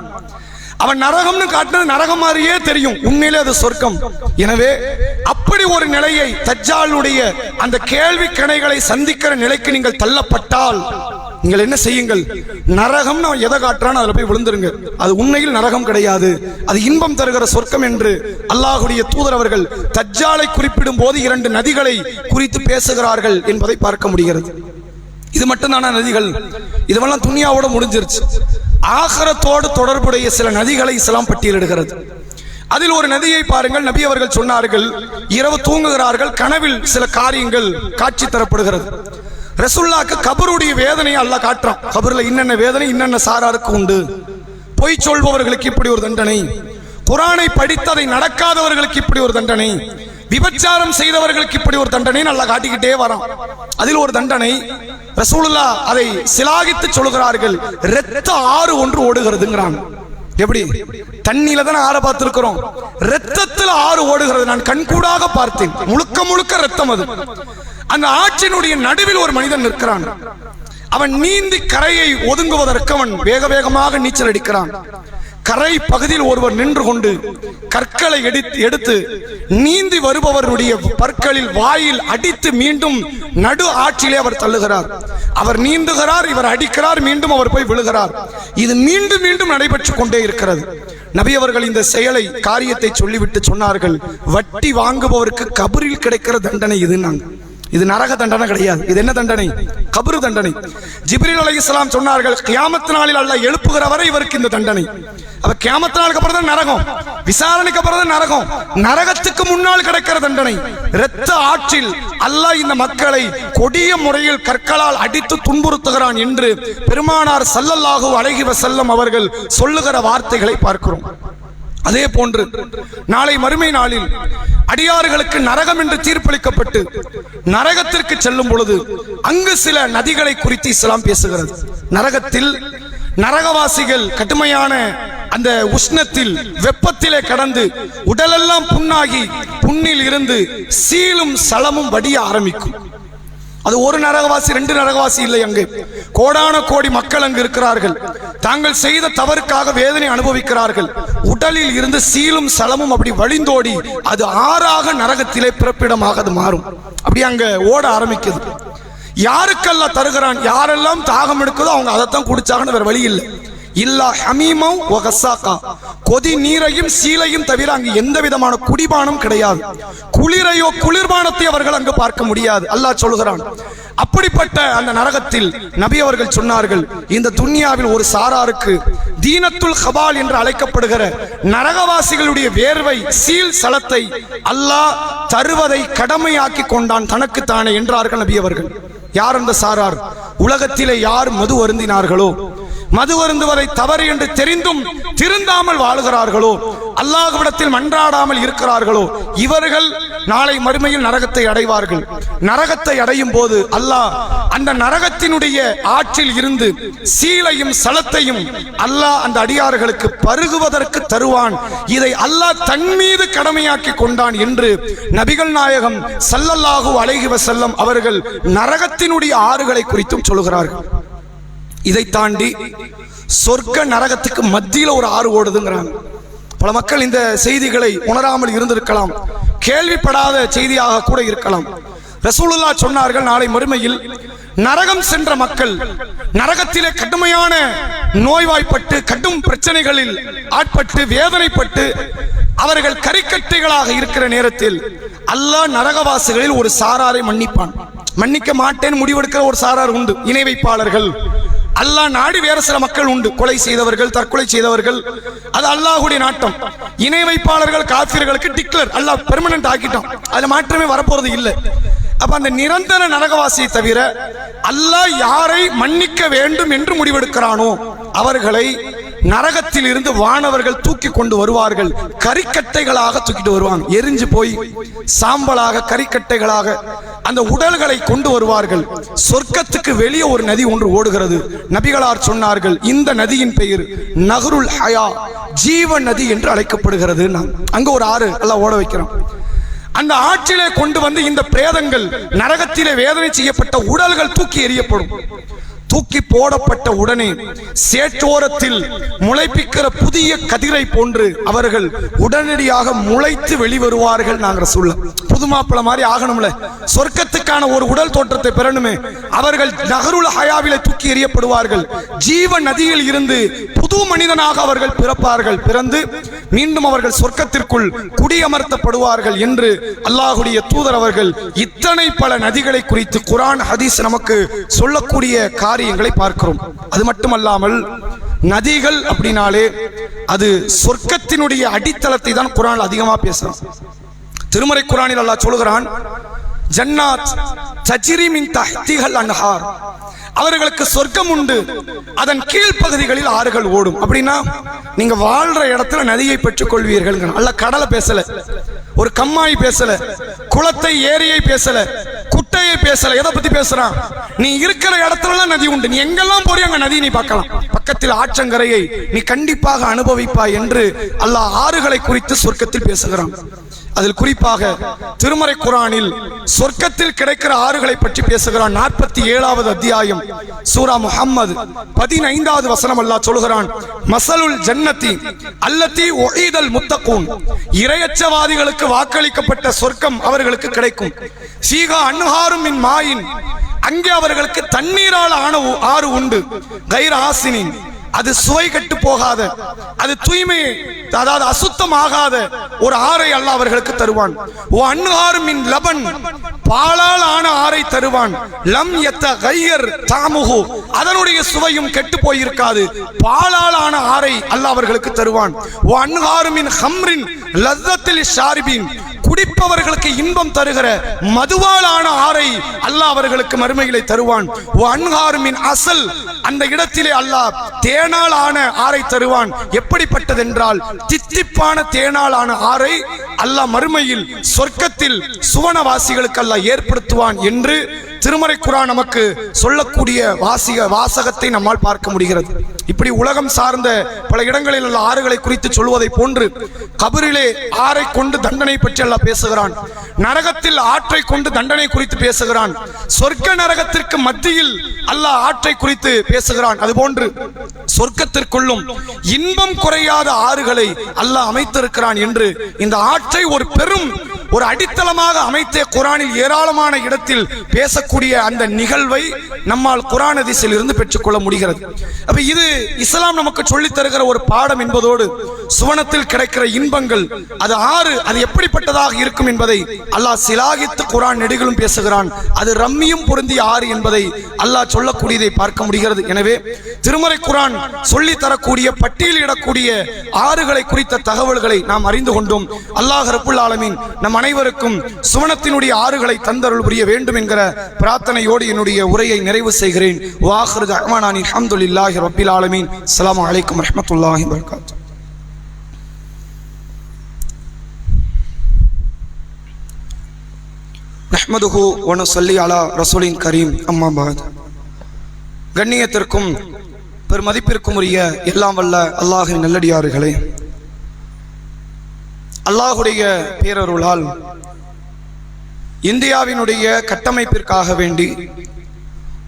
அவன் நரகம்னு காட்டினது நரகம் மாதிரியே தெரியும், உண்மையிலே அது சொர்க்கம். எனவே அப்படி ஒரு நிலையை, தஜ்ஜாலுடைய அந்த கேள்வி கணைகளை சந்திக்கிற நிலைக்கு நீங்கள் தள்ளப்பட்டால் நீங்கள் என்ன செய்யுங்கள்? நரகம் எதை காட்டுறான்னு அதுல போய் விழுந்துருங்க. அது உண்மையில் நரகம் கிடையாது, அது இன்பம் தருகிற சொர்க்கம் என்று அல்லாஹ்வுடைய தூதர் அவர்கள் தஜ்ஜாலை குறிப்பிடும் போது 2 நதிகளை குறித்து பேசுகிறார்கள் என்பதை பார்க்க முடிகிறது. இது மட்டும்தான நதிகள்? இதுவெல்லாம் துனியாவோட முடிஞ்சிருச்சு. ஆகிரத்தோடு தொடர்புடைய சில நதிகளை இஸ்லாம் பட்டியலிடுகிறது. அதில் ஒரு நதியை பாருங்கள். நபி அவர்கள் சொன்னார்கள், இரவு தூங்குகிறார்கள், கனவில் சில காரியங்கள் காட்சி தரப்படுகிறது. ரசூலுல்லாஹ்க்கு கபருடைய வேதனையை அல்லாஹ் காட்டுறான். கபர்ல இன்னென்ன வேதனை இன்னென்ன சாராருக்கு உண்டு. பொய் சொல்பவர்களுக்கு இப்படி ஒரு தண்டனை, குர்ஆனை படித்ததை நடக்காதவர்களுக்கு இப்படி ஒரு தண்டனை, விபச்சாரம் செய்தவர்களுக்கு இப்படி ஒரு தண்டனை அல்லாஹ் காட்டிக்கிட்டே வரான். அதில் ஒரு தண்டனை ரசூலுல்லாஹ் அதை சிலாகித்து சொல்கிறார்கள், இரத்த ஆறு ஒன்று ஓடுகிறதுங்கிறாங்க. எப்படி? தண்ணியில தான் ஆற பார்த்திருக்கிறோம், இரத்தத்தில் ஆறு ஓடுகிறது. நான் கண்கூடாக பார்த்தேன், முழுக்க முழுக்க இரத்தம். அது அந்த ஆற்றினுடைய நடுவில் ஒரு மனிதன் நிற்கிறான். அவன் நீந்தி கரையை ஒதுங்குவதற்கு அவன் வேக வேகமாக நீச்சல் அடிக்கிறான். கரை பகுதியில் ஒருவர் நின்று கொண்டு கற்களை எடுத்து நீந்தி வருபவருடைய பற்களில் வாயில் அடித்து மீண்டும் நடு ஆற்றிலே அவர் தள்ளுகிறார். அவர் நீந்துகிறார், இவர் அடிக்கிறார், மீண்டும் அவர் போய் விழுகிறார். இது மீண்டும் மீண்டும் நடைபெற்றுக் கொண்டே இருக்கிறது. நபி அவர்கள் இந்த செயலை காரியத்தை சொல்லிவிட்டு சொன்னார்கள், வட்டி வாங்குபவருக்கு கபரில் கிடைக்கிற தண்டனை இது நரக தண்டனை கிடையாது. இது என்ன தண்டனை? கபரு தண்டனை. ஜிப்ரீல் அலைஹிஸ்ஸலாம் சொன்னார்கள், கியாமத் நாளில் அல்லாஹ் எழுப்புகிற வரை இவருக்கு இந்த தண்டனை. அப்ப கியாமத் நாளுக்கு அப்புறம் தான் நரகம், விசாரணைக்கு அப்புறம் தான் நரகம். நரகத்துக்கு முன்னால் கிடைக்கிற தண்டனை இரத்த ஆற்றில் அல்லாஹ் இந்த மக்களை கொடிய முறையில் கற்களால் அடித்து துன்புறுத்துகிறான் என்று பெருமானார் ஸல்லல்லாஹு அலைஹி வஸல்லம் அவர்கள் சொல்லுகிற வார்த்தைகளை பார்க்கிறோம். அதே போன்று நாளை மறுமை நாளில் அடியார்களுக்கு நரகம் என்று தீர்ப்பளிக்கப்பட்டு நரகத்திற்கு செல்லும் பொழுது அங்கு சில நதிகளை குறித்து இஸ்லாம் பேசுகிறது. நரகத்தில் நரகவாசிகள் கடுமையான அந்த உஷ்ணத்தில் வெப்பத்திலே கடந்து உடலெல்லாம் புண்ணாகி புண்ணில் இருந்து சீலும் சலமும் வடிய ஆரம்பிக்கும். அது ஒரு நரகவாசி, ரெண்டு நரகவாசி இல்லை, அங்கு கோடான கோடி மக்கள் அங்கு இருக்கிறார்கள். தாங்கள் செய்த தவறுக்காக வேதனை அனுபவிக்கிறார்கள். உடலில் இருந்து சீலும் சலமும் அப்படி வழிந்தோடி அது ஆறாக நரகத்திலே பிறப்பிடமாக அது மாறும். அப்படி அங்க ஓட ஆரம்பிக்குது. யாருக்கெல்லாம் தருகிறான், யாரெல்லாம் தாகம் எடுக்குதோ அவங்க அதைத்தான் குடிச்சாங்கன்னு வேற வழி இல்லை. இல்லா ஹமீமம் வகசாக்கா, கொதி நீரையும் சீலையும் தவிர அங்கு எந்த விதமான குடிபானம் கிடையாது. குளிரையோ குளிர்பானத்தை அவர்கள் அங்கு பார்க்க முடியாது. அல்லாஹ் சொல்கிறான். அப்படிப்பட்ட அந்த நரகத்தில் நபி அவர்கள் சொன்னார்கள், இந்த துன்யாவில் ஒரு சாராருக்கு தீனத்துல் ஹபால் என்று அழைக்கப்படுகிற நரகவாசிகளுடைய வேர்வை சீல் சலத்தை அல்லாஹ் தருவதை கடமையாக்கி கொண்டான் தனக்குத்தானே என்றார்கள் நபி அவர்கள். யார் அந்த சாரார்? உலகத்திலே யார் மது அருந்தினார்களோ, மது அருந்துவதை தவறு என்று தெரிந்தும் திருந்தாமல் வாழுகிறார்களோ, அல்லாஹ்விடத்தில் மன்றாடாமல் இருக்கிறார்களோ, இவர்கள் நாளை மறுமையில் நரகத்தை அடைவார்கள். நரகத்தை அடையும் போது அல்லாஹ் அந்த நரகத்தினுடைய ஆற்றில் இருந்து சீலையும் சலத்தையும் அல்லாஹ் அந்த அடியார்களுக்கு பருகுவதற்கு தருவான். இதை அல்லாஹ் தன் மீது கடமையாக்கி கொண்டான் என்று நபிகள் நாயகம் ஸல்லல்லாஹு அலைஹி வஸல்லம் அவர்கள் நரகத்தினுடைய ஆறுகளை குறித்தும் சொல்கிறார்கள். இதை தாண்டி சொர்க்க நரகத்துக்கு மத்தியில் ஒரு ஆறு ஓடுதுங்கிறாங்க. பல மக்கள் இந்த செய்திகளை உணராமல் இருந்திருக்கலாம், கேள்விப்படாத செய்தியாக கூட இருக்கலாம். ரசூலுல்லாஹ் சொன்னார்கள், நாளை மறுமையில் நரகம் சென்ற மக்கள் நரகத்திலே கடுமையான நோய்வாய்ப்பட்டு கடும் பிரச்சனைகளில் ஆட்பட்டு வேதனைப்பட்டு அவர்கள் கரிக்கட்டைகளாக இருக்கிற நேரத்தில் அல்லாஹ் நரகவாசிகளில் ஒரு சாராரை மன்னிப்பான். மன்னிக்க மாட்டேன் முடிவெடுக்கிற ஒரு சாரார் உண்டு, இணை வைப்பாளர்கள். அல்லாஹ் நாடி வேற சில மக்கள் உண்டு, கொலை செய்தவர்கள், தற்கொலை செய்தவர்கள். அது அல்லாஹ்வுடைய நாட்டம். இணை வைப்பாளர்கள் காஃபிர்களுக்கு டிக்ளர் அல்லாஹ் பெர்மனன்ட் ஆக்கிட்டான், அதுல மாற்றமே வரப்போறது இல்லை. அப்ப அந்த நிரந்தர நரகவாசியை தவிர அல்லாஹ் யாரை மன்னிக்க வேண்டும் என்று முடிவெடுக்கிறானோ அவர்களை நரகத்தில் இருந்து வானவர்கள் தூக்கி கொண்டு வருவார்கள். கரிக்கட்டைகளாக தூக்கிட்டு வருவாங்க, எரிஞ்சு போய் சாம்பலாக கரிக்கட்டைகளாக அந்த உடல்களை கொண்டு வருவார்கள். சொர்க்கத்துக்கு வெளியே ஒரு நதி ஒன்று ஓடுகிறது. நபிகளார் சொன்னார்கள், இந்த நதியின் பெயர் நஹ்ருல் ஹயா, ஜீவ நதி என்று அழைக்கப்படுகிறது. அங்க ஒரு ஆறு எல்லாம் ஓட வைக்கிறோம். அந்த ஆற்றிலே கொண்டு வந்து இந்த பிரேதங்கள் நரகத்திலே வேதனை செய்யப்பட்ட உடல்கள் தூக்கி எறியப்படும். தூக்கி போடப்பட்ட உடனே சேற்றோரத்தில் முளைப்பிக்கிற புதிய கதிரை போன்று அவர்கள் உடனடியாக முளைத்து வெளிவருவார்கள். நாங்கள் சொல்ல புது மாப்பிள மாதிரி ஆகணும்ல, சொர்க்கத்துக்கான ஒரு உடல் தோற்றத்தை பெறணுமே. அவர்கள் நஹ்ருல் ஹயாவிலே தூக்கி எறியப்படுவார்கள். ஜீவ நதியில் இருந்து புது மனிதனாக அவர்கள் பிறப்பார்கள். பிறந்து மீண்டும் அவர்கள் சொர்க்கத்திற்குள் குடியமர்த்தப்படுவார்கள் என்று அல்லாஹ்வுடைய தூதர் அவர்கள் இத்தனை பல நதிகளை குறித்து குர்ஆன் ஹதீஸ் நமக்கு சொல்லக்கூடிய காரியங்களை பார்க்கிறோம். அது மட்டுமல்லாமல் நதிகள் அப்படினாலே அது சொர்க்கத்தினுடைய அடித்தளத்தை தான் குர்ஆன் அதிகமா பேசுறான். திருமறை குர்ஆனில் அல்லாஹ் சொல்கிறான், ஜன்னாத் தஜ்ரி மின் தஹ்திஹல் அன்ஹார், அவர்களுக்கு சொர்க்கம் உண்டு, அதன் கீழ்ப்பகுதிகளில் ஆறுகள் ஓடும். அப்படின்னா நீங்க வாழ்ற இடத்துல நதியை பெற்றுக் கொள்வீர்கள். அல்ல கடலை பேசல, ஒரு கம்மாய் பேசல, குளத்தை ஏரியை பேசல, குட்டையை பேசல. எதை பத்தி பேசுறான்? நீ இருக்கிற இடத்துல நதி உண்டு, நீ எங்கெல்லாம் போறியோ அங்க நதி நீ பார்க்கலாம். பக்கத்தில் ஆற்றங்கரையை நீ கண்டிப்பாக அனுபவிப்பாய் என்று அல்லாஹ் ஆறுகளை குறித்து சொர்க்கத்தில் பேசுகிறான். அதில் குறிப்பாக திருமறை குர்ஆனில் சொர்க்கத்தில் கிடைக்கிற ஆறுகளை பற்றி பேசுகிறான். 47வது அத்தியாயம் சூரா முஹம்மது 15வது வசனம் அல்லாஹ் சொல்கிறான், மஸலுல் ஜன்னதி அல்லதி உஈதல் முத்தகூன், இறையச்சவாதிகளுக்கு வாக்களிக்கப்பட்ட சொர்க்கம் அவர்களுக்கு கிடைக்கும். ஃபீஹா அன்ஹாரும் மின் மாயின், அங்கே அவர்களுக்கு தண்ணீரால் ஆன ஆறு உண்டு. கைர் ஆசினின், அது சுவை கெட்டு போகாத, அது தூய்மை அதாவது அசுத்தமாகாத ஒரு ஆறை அல்லாஹ் அவர்களுக்கு தருவான். ஓ அன்ஹாரும் மின் லபன், பாலால் ஆன ஆறை தருவான். லம் யத்தகையர் தாமுஹு, அதனுடைய சுவையும் கெட்டு போயிருக்காது. பாலால் ஆன ஆறை அல்லாஹ் அவர்களுக்கு தருவான். ஓ அன்ஹாரும் மின் ஹம்ரின் லஸ்ஸத்தில் ஷாரிபின், குடிப்பவர்களுக்கு இன்பம் தருகிற மதுவாலான ஆறை அல்லாஹ் அவர்களுக்கு மறுமையிலே தருவான். ஓ அன்ஹாரும் மின் அசல், அந்த இடத்திலே அல்லாஹ் தேனால் ஆன ஆறை தருவான். எப்படிப்பட்டதென்றால் தித்திப்பான தேனால் ஆன ஆறை அல்லாஹ் மறுமையில் சொர்க்கத்தில் சுவனவாசிகளுக்கு அல்லாஹ் ஏற்படுத்துவான் என்று திருமறை குர்ஆன் நமக்கு சொல்லக்கூடிய வாசகத்தை நம்மால் பார்க்க முடிகிறது. இப்படி உலகம் சார்ந்த பல இடங்களில் உள்ள ஆறுகளை குறித்து சொல்வதை போன்று கபரிலே ஆறை கொண்டு தண்டனை பற்றி அல்லாஹ் பேசுகிறான். நரகத்தில் ஆற்றை கொண்டு தண்டனை குறித்து பேசுகிறான். சொர்க்க நரகத்திற்கு மத்தியில் அல்லாஹ் ஆற்றை குறித்து பேசுகிறான். அதுபோன்று சொர்க்கத்திற்குள்ளும் இன்பம் குறையாத ஆறுகளை அல்லாஹ் அமைத்திருக்கிறான் என்று இந்த ஆற்றை ஒரு பெரும் ஒரு அடித்தளமாக அமைத்த குர்ஆனில் ஏராளமான இடத்தில் பேசக்கூடிய அந்த நிகழ்வை நம்மால் குர்ஆன் ஹதீஸில் இருந்து பெற்றுக்கொள்ள முடிகிறது. அப்ப இது இஸ்லாம் நமக்கு சொல்லித் தருகிற ஒரு பாடம் என்பதோடு சுவனத்தில் கிடைக்கிற இன்பங்கள் அது ஆறு அது எப்படிப்பட்டதாக இருக்கும் என்பதை அல்லாஹ் சிலாகித்து குர்ஆன் நெடுகிலும் பேசுகிறான். அது ரம்மியும் பொருந்திய ஆறு என்பதை அல்லாஹ் சொல்லக்கூடியதை பார்க்க முடிகிறது. எனவே திருமறை குர்ஆன் சொல்லி தரக்கூடிய பட்டியலிடக்கூடிய ஆறுகளை குறித்த தகவல்களை நாம் அறிந்து கொண்டோம். அல்லாஹ் ரப்புல் ஆலமீன் நம் அனைவருக்கும் சுவனத்தினுடைய ஆறுகளை தந்தருள் புரிய வேண்டும் என்கிற பிரார்த்தனையோடு என்னுடைய உரையை நிறைவு செய்கிறேன். வாஹிரு தஅவானா அல்ஹம்துலில்லாஹி ரப்பில் ஆலமீன். அஸ்ஸலாமு அலைக்கும் வரஹ்மத்துல்லாஹி வபரகாத்துஹு. நஹ்மதுஹு வ நுஸல்லி அலா ரசூலின் கரீம். அம்மா பாத். கண்ணியத்திற்கும் பெருமதிப்பிற்கும் உரிய எல்லாம் வல்ல அல்லாஹ்வின் நல்லடியார்களே, அல்லாஹுடைய பேரருளால் இந்தியாவினுடைய கட்டமைப்பிற்காக வேண்டி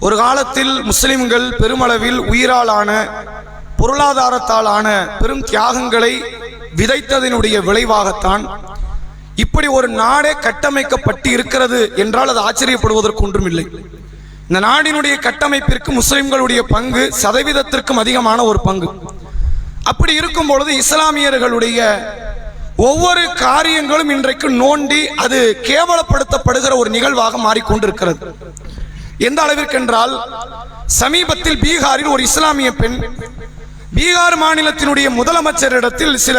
ஒரு காலத்தில் முஸ்லிம்கள் பெருமளவில் உயிராலான பொருளாதாரத்தாலான பெரும் தியாகங்களை விதைத்ததனுடைய விளைவாகத்தான் இப்படி ஒரு நாடே கட்டமைக்கப்பட்டு இருக்கிறது என்றால் அது ஆச்சரியப்படுவதற்கு ஒன்றுமில்லை. இந்த நாடினுடைய கட்டமைப்பிற்கு முஸ்லிம்களுடைய பங்கு சதவீதத்திற்கும் அதிகமான ஒரு பங்கு. அப்படி இருக்கும் பொழுது இஸ்லாமியர்களுடைய ஒவ்வொரு காரியங்களும் இன்றைக்கு நோண்டி அது கேவலப்படுத்தப்படுகிற ஒரு நிகழ்வாக மாறிக்கொண்டிருக்கிறது. எந்த அளவிற்கென்றால் சமீபத்தில் பீகாரில் ஒரு இஸ்லாமிய பெண் பீகார் மாநிலத்தினுடைய முதலமைச்சரிடத்தில் சில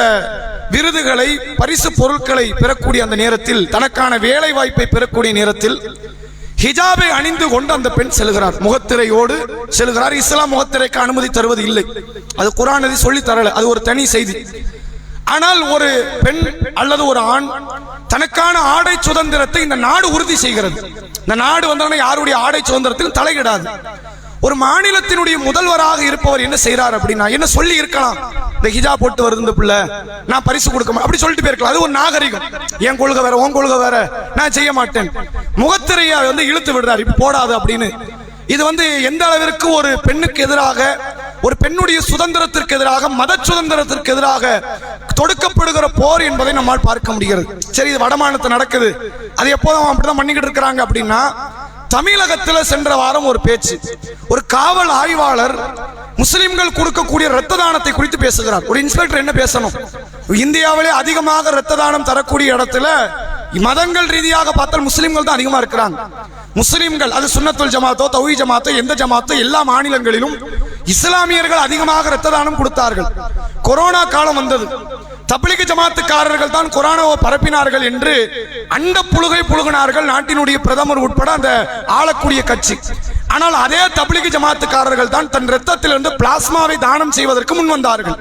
விருதுகளை பரிசு பொருட்களை பெறக்கூடிய அந்த நேரத்தில் தனக்கான வேலை வாய்ப்பை பெறக்கூடிய நேரத்தில் ஹிஜாபை அணிந்து கொண்டு அந்த பெண் செல்கிறார். முகத்திரையோடு செல்கிறார். இஸ்லாம் முகத்திரைக்கு அனுமதி தருவது இல்லை. அது குர்ஆன் ஹதீஸ் சொல்லி தரல, அது ஒரு தனி செய்தி. ஆனால் ஒரு பெண் அல்லது ஒரு ஆண் தனக்கான ஆடை சுதந்திரத்தை இந்த நாடு உறுதி செய்கிறது. இந்த நாடு வந்தவன யாருடைய ஆடை சுதந்திரத்தில் தலையிடாது. ஒரு மாநிலத்தினுடைய முதல்வராக இருப்பவர் என்ன செய்யறார் அப்படின்னா, என்ன சொல்லி இருக்கலாம், இந்த ஹிஜாப் போட்டு வருது இந்த பிள்ளை, நான் பரிசு கொடுக்க அப்படி சொல்லிட்டு போயிருக்கலாம். அது ஒரு நாகரிகம். என் கொள்கை வேற, உன் கொள்கை வேற, நான் செய்ய மாட்டேன். முகத்திரையை இழுத்து விடுறாரு, இப்ப போடாது அப்படின்னு. இது எந்த அளவிற்கு ஒரு பெண்ணுக்கு எதிராக, ஒரு பெண்ணுடைய சுதந்திரத்திற்கு எதிராக, மத சுதந்திரத்திற்கு எதிராக தொடுக்கப்படுகிற போர் என்பதை நம்மால் பார்க்க முடிகிறது. சரி, இது வடமாநிலத்தில் நடக்குது, அது எப்போதும் அப்படிதான் பண்ணிக்கிட்டு இருக்கிறாங்க அப்படின்னா, தமிழகத்தில் சென்ற வாரம் ஒரு பேச்சு, ஒரு காவல் ஆய்வாளர் முஸ்லிம்கள் கொடுக்கக்கூடிய இரத்த தானத்தை குறித்து பேசுகிறார். ஒரு இன்ஸ்பெக்டர் என்ன பேசணும், இந்தியாவிலே அதிகமாக இரத்த தானம் தரக்கூடிய இடத்துல மதங்கள் ரீதியாக பார்த்தால் முஸ்லிம்கள் தான் அதிகமா இருக்கிறாங்க. முஸ்லிம்கள், அது சுன்னத்துல் ஜமாத்தோ தௌஹீத் ஜமாத்தோ எந்த ஜமாத்தோ எல்லா மாநிலங்களிலும் இஸ்லாமியர்கள் அதிகமாக இரத்த தானம் கொடுத்தார்கள். கொரோனா காலம் வந்தது, தப்லீக் ஜமாத்துக்காரர்கள் தான் கொரோனாவை பரப்பினார்கள் என்று அண்ட புழுகை புழுகினார்கள் நாட்டினுடைய பிரதமர் உட்பட அந்த ஆளக்கூடிய கட்சி. ஆனால் அதே தப்லீக் ஜமாத்துக்காரர்கள் தான் தன் இரத்தத்திலிருந்து பிளாஸ்மாவை தானம் செய்வதற்கு முன் வந்தார்கள்.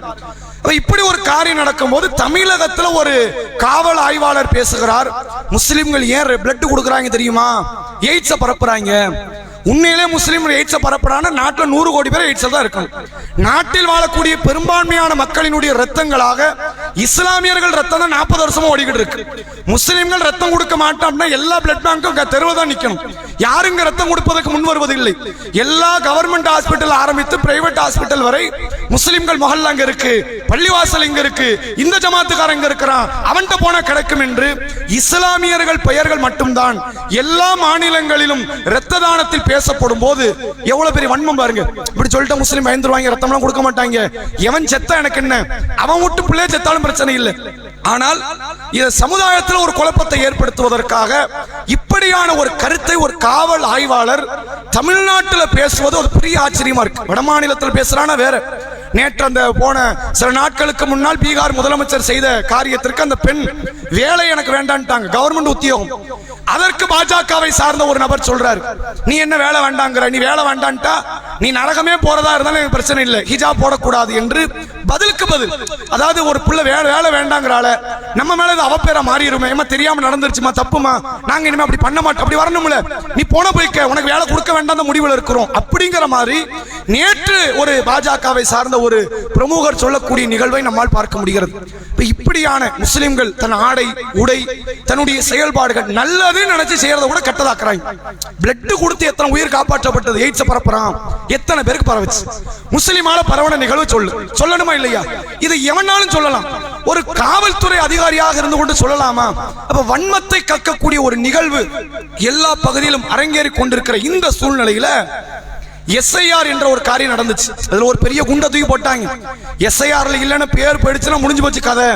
இப்படி ஒரு காரியம் நடக்கும் போது தமிழகத்துல ஒரு காவல் ஆய்வாளர் பேசுகிறார், முஸ்லிம்கள் ஏன் பிளட் கொடுக்கறாங்க தெரியுமா, எய்ட்ஸை பரப்புறாங்க. உண்மையிலே முஸ்லிம் எய்ட்ஸை பரப்புறாங்க. நாட்டில் 100 கோடி பேர் எய்ட்ஸ் தான் இருக்கும். நாட்டில் வாழக்கூடிய பெரும்பான்மையான மக்களினுடைய இரத்தங்களாக இஸ்லாமியர்கள் ரத்தம் தான் 40 வருஷமா ஓடிக்கிட்டு இருக்கு. முஸ்லிம்கள் ரத்தம் கொடுக்க மாட்டோம்னா எல்லா பிளட் பேங்க்கும் தெருவுதான் நிக்கணும். யாருங்க ரத்தம் கொடுப்பதற்கு முன் வருவது இல்லை. எல்லா கவர்மெண்ட் ஹாஸ்பிட்டல் ஆரம்பித்து பிரைவேட் ஹாஸ்பிட்டல் வரை முஸ்லிம்கள் மஹல்ல அங்க இருக்கு, பள்ளிவாசல் இங்க இருக்கு, இந்த ஜமாத்துக்காரன் இங்க இருக்கிறான், அவன்கிட்ட போனா கிடைக்கும் என்று இஸ்லாமியர்கள் பெயர்கள் மட்டும்தான் எல்லா மாநிலங்களிலும் இரத்த தானத்தில் பேசப்படும் போது எவ்வளவு பெரிய வன்மம் பாருங்க. இப்படி சொல்லிட்டு முஸ்லிம் பயந்துருவாங்க, ரத்தம்லாம் கொடுக்க மாட்டாங்க, எவன் செத்தா எனக்கு என்ன, அவன் விட்டு பிள்ளைய செத்தாலும் பிரச்சனை இல்லை. ஆனால் இந்த சமுதாயத்தில் ஒரு குழப்பத்தை ஏற்படுத்துவதற்காக இப்படியான ஒரு கருத்தை ஒரு காவல் ஆய்வாளர் தமிழ்நாட்டில் பேசுவது ஒரு பெரிய ஆச்சரியமா இருக்கு. வட மாநிலத்தில் பேசுறானா வேற. நேற்று அந்த போன சில நாட்களுக்கு முன்னால் பீகார் முதலமைச்சர் செய்த காரியத்திற்கு அந்த பெண் வேலை எனக்கு வேண்டான்ட்டாங்க, கவர்மெண்ட் உத்தியோகம். அதற்கு பாஜகவை சார்ந்த ஒரு நபர் சொல்றாரு, நீ என்ன வேலை வேண்டாங்கிற, நீ வேலை வேண்டான்ட்டா நீ நரகமே போறதா இருந்தாலும் எனக்கு பிரச்சனை இல்லை, ஹிஜாப் போடக்கூடாது என்று பதிலுக்கு பதில். அதாவது ஒரு புள்ள வேலை வேண்டாங்கிறால நம்ம மேல இது அவப்பேரா மாறிடுமே, ஏமா தெரியாம நடந்துருச்சுமா, தப்புமா, நாங்க இனிமே அப்படி பண்ண மாட்டோம், அப்படி வரணும்ல, நீ போன போய்க்க, உனக்கு வேலை கொடுக்க வேண்டாம் முடிவில் இருக்கிறோம் அப்படிங்கிற மாதிரி நேற்று ஒரு பாஜகவை சார்ந்த ஒரு பிரமுகர் சொல்லக்கூடிய நிகழ்வை நம்மால் பார்க்க முடிகிறது. இப்படியான முஸ்லிம்கள் தன் ஆடை உடை தன்னுடைய செயல்பாடுகள் நல்லது நினைச்சு செய்யறத கூட கெட்டதாக்குறாங்க. பிளட் கொடுத்து எத்தனை உயிர் காப்பாற்றப்பட்டது, எய்ட்ஸ் பரப்புறான், எத்தனை பேருக்கு பரவச்சு. முஸ்லிமால பரவன நிகழ்வு சொல்லணுமா இல்லையா? இதை எவனாலும் சொல்லலாம், ஒரு காவல்துறை அதிகாரியாக இருந்து கொண்டு சொல்லலாமா? அப்ப வன்மத்தை கக்கக்கூடிய ஒரு நிகழ்வு எல்லா பகுதியிலும் அரங்கேறி கொண்டிருக்கிற இந்த சூழ்நிலையில எஸ்ஐஆர் என்ற ஒரு காரியம் நடந்துச்சு. அதுல ஒரு பெரிய குண்டை தூக்கி போட்டாங்க. எஸ்ஐஆர்ல இல்லைன்னு பேர் போயிடுச்சுன்னா முடிஞ்சு போச்சு கதை,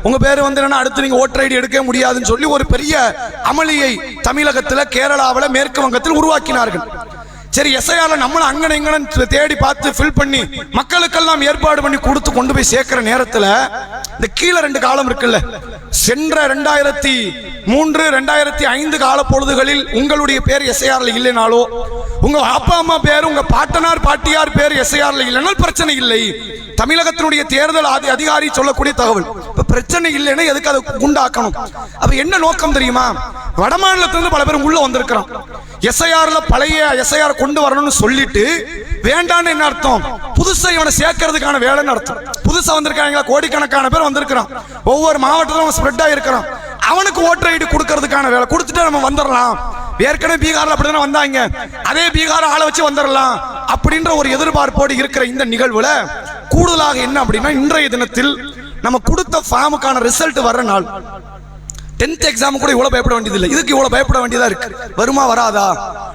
உங்க பேர் வந்து அடுத்து நீங்க ஓட்டர் ஐடி எடுக்க முடியாதுன்னு சொல்லி ஒரு பெரிய அமளியை தமிழகத்தில், கேரளாவில், மேற்கு வங்கத்தில் உருவாக்கினார்கள். சரி, எஸ்ஐஆர்ல நம்மளும் அங்கன இங்கன தேடி பார்த்து ஃபில் பண்ணி மக்களுக்கெல்லாம் ஏற்பாடு பண்ணி கொடுத்து கொண்டு போய் சேர்க்கிற நேரத்தில் இந்த கீழே 2 காலம் இருக்குல்ல, சென்ற 2003 2005 கால பொழுதுகளில் உங்களுடைய பேர் எஸ்ஐஆர்ல இல்லைனாலோ, உங்க அப்பா அம்மா பேர், உங்க பாட்டனார் பாட்டியார் பேர் எஸ்ஐஆர்ல இல்லைனால் பிரச்சனை இல்லை. தமிழகத்தினுடைய தேர்தல் அதிகாரி சொல்லக்கூடிய தகவல். இப்ப பிரச்சனை இல்லைன்னா எதுக்கு அதை குண்டாக்கணும்? அப்ப என்ன நோக்கம் தெரியுமா? வட மாநிலத்திலிருந்து பல பேர் உள்ள வந்திருக்கிறான். எஸ்ஐஆர்ல பழைய எஸ்ஐஆர் கொண்டு வரணும்னு சொல்லிட்டு வேண்டான்னு என்ன அர்த்தம்? புதுசா இவனை சேர்க்கறதுக்கான வேலைன்னு அர்த்தம். புதுசா வந்திருக்காங்க, கோடிக்கணக்கான பேர் வந்திருக்கிறான், ஒவ்வொரு மாவட்டத்திலும் ஸ்ப்ரெட் ஆகிருக்கிறான். அவனுக்கு ஓட்டர் ஐடி கொடுக்கறதுக்கான வேலை கொடுத்துட்டு நம்ம வந்துடலாம். ஏற்கனவே பீகார்ல அப்படிதான் வந்தாங்க, அதே பீகார் ஆளை வச்சு வந்துடலாம் அப்படின்ற ஒரு எதிர்பார்ப்போடு இருக்கிற இந்த நிகழ்வுல கூடுதலாக என்ன அப்படின்னா, இன்றைய தினத்தில் நம்ம கொடுத்த ஃபார்முக்கான ரிசல்ட் வர்ற நாள். 10th எக்ஸாம் கூட இவ்வளவு பயப்பட வேண்டியது இல்லை, இதுக்கு இவ்வளவு பயப்பட வேண்டியதா இருக்கு. வருமா வராதா,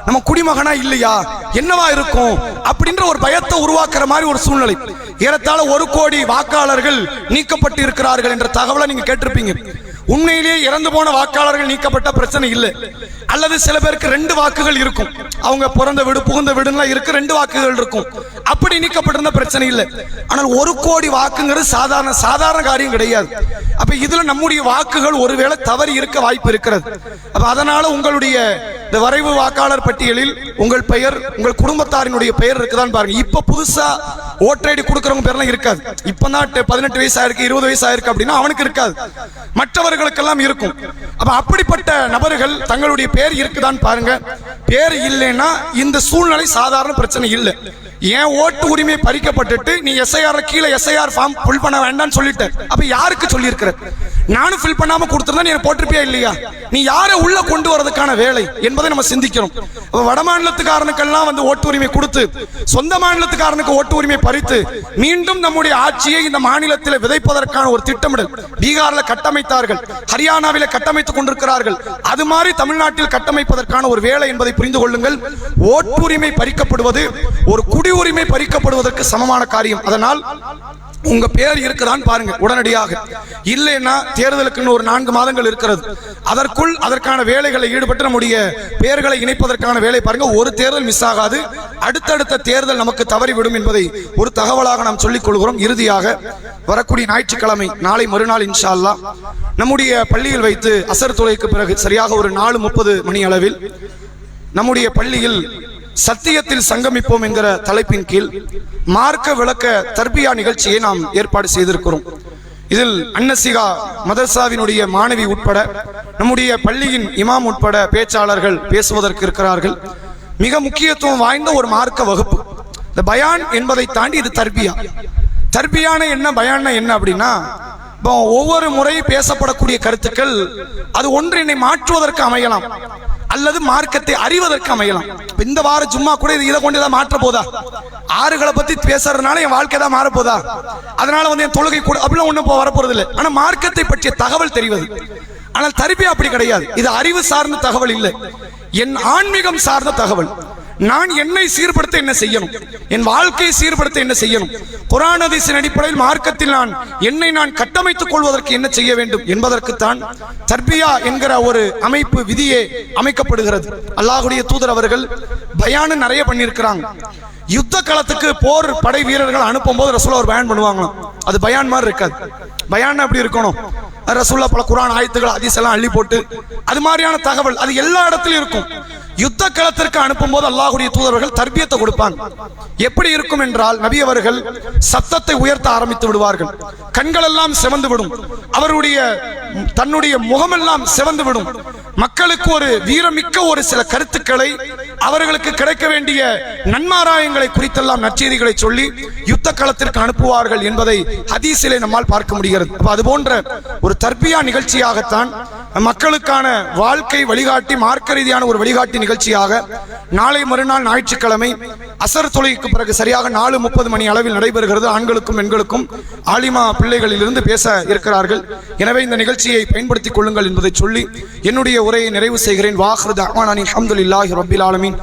நம்ம குடிமகனா இல்லையா, என்னவா இருக்கும் அப்படின்ற ஒரு பயத்தை உருவாக்குற மாதிரி ஒரு சூழ்நிலை. ஏறத்தாழ 1 கோடி வாக்காளர்கள் நீக்கப்பட்டு இருக்கிறார்கள் என்ற தகவலை நீங்க கேட்டிருப்பீங்க. உண்மையிலேயே இறந்து போன வாக்காளர்கள் நீக்கப்பட்ட பிரச்சனை இல்லை. அல்லது சில பேருக்கு 2 வாக்குகள் இருக்கும், அவங்க பிறந்த வீடு புகுந்த வீடுலாம் இருக்கு, 2 வாக்குகள் இருக்கும், அப்படி நீக்கப்பட்டிருந்த பிரச்சனை இல்லை. ஆனால் 1 கோடி வாக்குங்கிறது சாதாரண காரியம் கிடையாது. அப்ப இதுல நம்முடைய வாக்குகள் ஒருவேளை தவறி இருக்க வாய்ப்பு இருக்கிறது. அப்ப அதனால உங்களுடைய இந்த வரைவு வாக்காளர் பட்டியலில் உங்கள் பெயர், உங்கள் குடும்பத்தாரினுடைய பெயர் இருக்குதான் பாருங்க. இப்ப புதுசா ஓட்டர் ஐடி கொடுக்கறவங்க பேர்லாம் இருக்காது. இப்பதான் 18 வயசு ஆயிருக்கு, 20 வயசு ஆயிருக்கு அப்படின்னா அவனுக்கு இருக்காது, மற்றவர்களுக்கெல்லாம் இருக்கும். அப்ப அப்படிப்பட்ட நபர்கள் தங்களுடைய பேர் இருக்குதான் பாருங்க. பேர் இல்லைன்னா இந்த சூழ்நிலை சாதாரண பிரச்சனை இல்லை. ஏன் ஓட்டு உரிமை பறிக்கப்பட்டுட்டு நீ எஸ்ஐஆர் கீழே எஸ்ஐஆர் ஃபார்ம் ஃபில் பண்ண வேண்டாம்னு சொல்லிட்ட, அப்ப யாருக்கு சொல்லி இருக்கிற? நானும் ஃபில் பண்ணாம கொடுத்திருந்தா நீ போட்டிருப்பியா இல்லையா? நீ யாரை உள்ள கொண்டு வரதுக்கான வேலை என்பதை நம்ம சிந்திக்கிறோம். வட மாநிலத்துக்காரனுக்கெல்லாம் வந்து ஓட்டு உரிமை கொடுத்து சொந்த மாநிலத்துக்காரனுக்கு ஓட்டு உரிமை பறித்து மீண்டும் நம்முடைய ஆட்சியை இந்த மாநிலத்தில் விதைப்பதற்கான ஒரு திட்டமிடல் பீகார்ல கட்டமைத்தார்கள், ஹரியானாவில கட்டமைத்துக் கொண்டிருக்கிறார்கள். அது மாதிரி தமிழ்நாட்டில் கட்டமைப்பதற்கான ஒரு வேலை என்பதை புரிந்து கொள்ளுங்கள். ஓட்டுரிமை பறிக்கப்படுவது ஒரு குடியுரிமை பறிக்கப்படுவதற்கு சமமான காரியம். அதனால் உங்க பேர் இருக்குதான் பாருங்க உடனடியாக. இல்லைன்னா தேர்தலுக்கு ஒரு 4 மாதங்கள் இருக்கிறது, அதற்குள் அதற்கான வேலைகளை ஈடுபட்டு நம்முடைய பெயர்களை இணைப்பதற்கான வேலை பாருங்க. ஒரு தேர்தல் மிஸ் ஆகாது, அடுத்தடுத்த தேர்தல் நமக்கு தவறிவிடும் என்பதை ஒரு தகவலாக நாம் சொல்லிக் கொள்கிறோம். இறுதியாக வரக்கூடிய ஞாயிற்றுக்கிழமை நாளை மறுநாள் இன்ஷா அல்லாஹ் நம்முடைய பள்ளியில் வைத்து அசர் தொழுகைக்கு பிறகு சரியாக ஒரு 4:30 மணி அளவில் நம்முடைய பள்ளியில் சத்தியத்தில் சங்கமிப்போம் என்கிற தலைப்பின் கீழ் மார்க்க விளக்க தர்பியா நிகழ்ச்சியை நாம் ஏற்பாடு செய்திருக்கிறோம். இதில் அன்னசிகா மதரசாவினுடைய மாணவி உட்பட நம்முடைய பள்ளியின் இமாம் உட்பட பேச்சாளர்கள் பேசுவதற்கு இருக்கிறார்கள். மிக முக்கியத்துவம் வாய்ந்த ஒரு மார்க்க வகுப்பு. இந்த பயான் என்பதை தாண்டி இது தர்பியா. தர்பியான என்ன, பயான் என்ன அப்படின்னா, இப்போ ஒவ்வொரு முறை பேசப்படக்கூடிய கருத்துக்கள் அது ஒன்று என்னை மாற்றுவதற்கு அமையலாம், அல்லது மார்க்கத்தை அறிவதற்கு அமையலாம். இந்த வார ஜும்மா கூட இதை கொண்டு தான் மாற்ற போதா? ஆறுகளை பத்தி பேசுறதுனால என் வாழ்க்கை தான் மாற போதா? அதனால என் தொழுகை கூட அப்படிலாம் ஒண்ணும் வரப்போறது இல்லை. ஆனா மார்க்கத்தை பற்றிய தகவல் தெரிவது. ஆனால் தர்பியா அப்படி கிடையாது. இது அறிவு சார்ந்த தகவல் இல்லை, என் ஆன்மீகம் சார்ந்த தகவல். நான் என்னை சீர்படுத்த என்ன செய்யணும், என் வாழ்க்கையை சீர்படுத்த என்ன செய்யணும், குர்ஆன் ஹதீஸின் அடிப்படையில் மார்க்கத்தில் நான் கட்டமைத்துக் கொள்வதற்கு என்ன செய்ய வேண்டும் என்பதற்குத்தான் தர்பியா என்கிற ஒரு அமைப்பு விதியே அமைக்கப்படுகிறது. அல்லாஹ்வுடைய தூதர் அவர்கள் பயான் நிறைய பண்ணியிருக்கிறாங்க. யுத்த களத்துக்கு போர் படை வீரர்கள் அனுப்பும் போது ரசூலுல்லாஹ் ஒரு பயான் பண்ணுவாங்களாம். அது பயான் மாதிரி இருக்காது. பயான் அப்படி இருக்கணும், ரசூலுல்லாஹ் பல குர்ஆன் ஆயத்துகள் ஹதீஸ் எல்லாம் அள்ளி போட்டு அது மாதிரியான தகவல் அது எல்லா இடத்திலும் இருக்கும். யுத்த களத்திற்கு அனுப்பும் போது அல்லாஹ்வுடைய தூதர்கள் தர்பியத்தை கொடுப்பாங்க. எப்படி இருக்கும் என்றால், நபி அவர்கள் சத்தத்தை உயர்த்த ஆரம்பித்து விடுவார்கள். கண்கள் எல்லாம் சிவந்து விடும், அவருடைய தன்னுடைய முகமெல்லாம் சிவந்து விடும். மக்களுக்கு ஒரு வீரமிக்க ஒரு சில கருத்துக்களை, அவர்களுக்கு கிடைக்க வேண்டிய நன்மாராயங்களை குறித்தெல்லாம் நற்செய்திகளை சொல்லி யுத்த களத்திற்கு அனுப்புவார்கள் என்பதை ஹதீஸிலே நம்மால் பார்க்க முடிகிறது. அது போன்ற ஒரு தர்பியா நிகழ்ச்சியாகத்தான் மக்களுக்கான வாழ்க்கை வழிகாட்டி, மார்க்க ரீதியான ஒரு வழிகாட்டி நிகழ்ச்சியாக நாளை மறுநாள் ஞாயிற்றுக்கிழமை அசர் தொழுகைக்கு பிறகு சரியாக 4:30 மணி அளவில் நடைபெறுகிறது. ஆண்களுக்கும் பெண்களுக்கும் ஆலிமா பிள்ளைகளிலிருந்து பேச இருக்கிறார்கள். எனவே இந்த நிகழ்ச்சியை பயன்படுத்திக் கொள்ளுங்கள் என்பதை சொல்லி என்னுடைய உரையை நிறைவு செய்கிறேன். வாஹிரு தஅவானா அல்ஹம்துலில்லாஹி ரப்பில் ஆலமீன்.